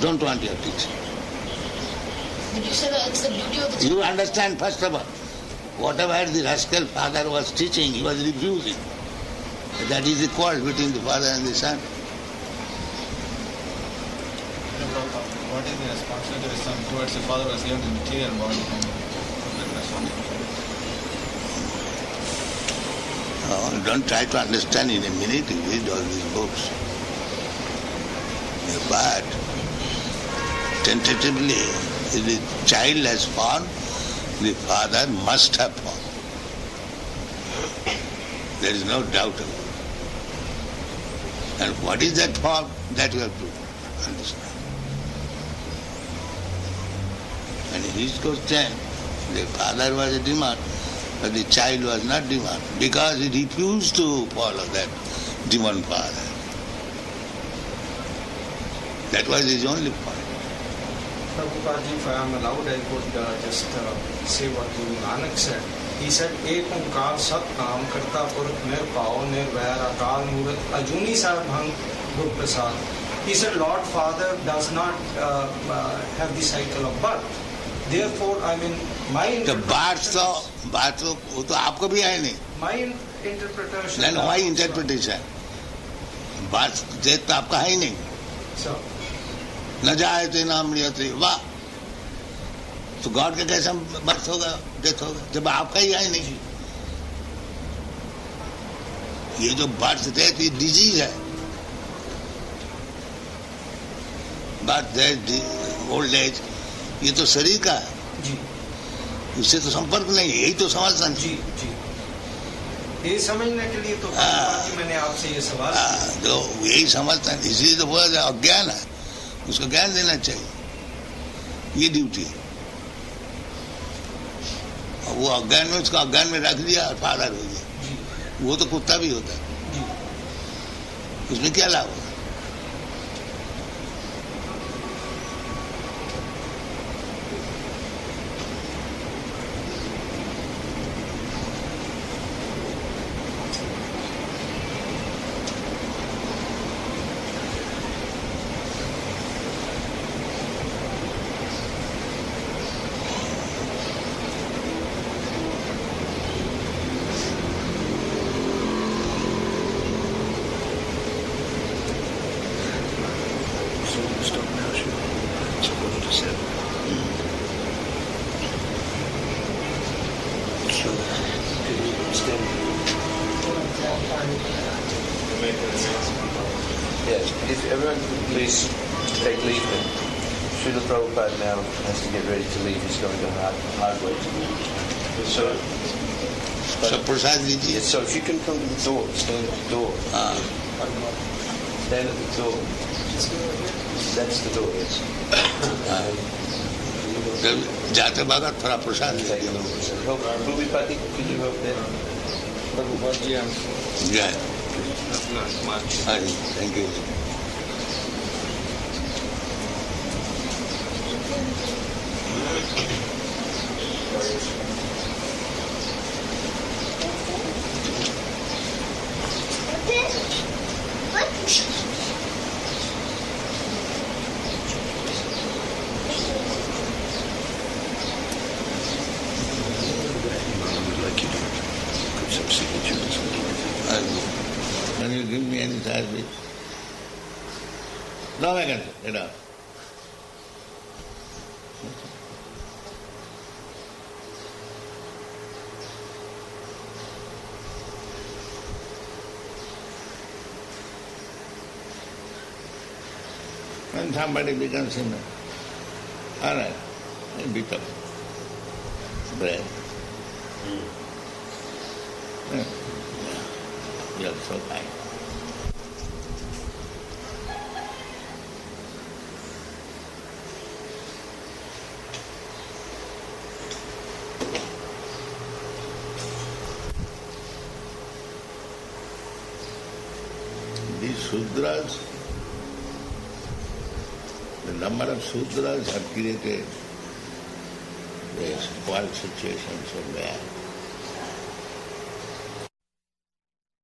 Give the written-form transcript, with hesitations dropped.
don't want your teaching. But you said that it's the duty of the You understand, first of all, whatever the rascal father was teaching, he was refusing. That is the quarrel between the father and the son. What is the responsibility of the son towards the father was given the material body and Don't try to understand in a minute, you read all these books. But tentatively, if the child has fallen, the father must have fallen. There is no doubt about it. And what is that fall? That you have to understand. And in his question, the father was a demon, but the child was not demon, because he refused to follow that demon father. That was his only point. Prabhupada, if I am allowed, I could just say what Guru Nanak said. He said, Ek Onkar Sat Naam Karta Purakh Nirpao Nirvair Akal Murat Ajuni Sarabhang Guru Prasad. He said, Lord Father does not have the cycle of birth. Therefore, I mean, my interpretation... बात तो वो तो आपको भी है नहीं. My interpretation... Then why interpretation? बात death तो आपका है ही नहीं. So... न जाए तो नाम लिया थे, वाह. तो गॉड का कैसा बर्थ होगा, डेथ होगा, जब आपका ही है नहीं. ये जो बर्थ डेथ ये डिजीज है. बर्थ डेथ ओल्ड एज ये तो शरीर का है. उससे तो संपर्क नहीं है. यही तो समझना. जी जी, ये समझने के लिए तो मैंने आपसे ये सवाल जो यही समझता है, इसलिए तो बोला जाए अज्ञान है, उसको ज्ञान देना चाहिए. ये ड्यूटी है. वो अज्ञान में उसको अज्ञान में रख दिया और फादर हो गया. वो तो कुत्ता भी होता है, उसमें क्या लाभ होगा. Yes, if everyone could please take leave then. Srila Prabhupada now has to get ready to leave. He's going to Hardway. So prasad लीजिए. Yes, so if you can come to the door, stand at the door. Stand at the door. That's the door, yes. जाते वक्त थोड़ा प्रसाद लीजिए. Help, Prabhupada, could you help there? Prabhupada ji, I'm जय. not much. Thank you. Can you give me any service? No, I can. Enough. When somebody becomes sinner, all right, a bit of bread. Yeah. You are so kind. These Sudras, the number of Sudras have created this world situation so bad.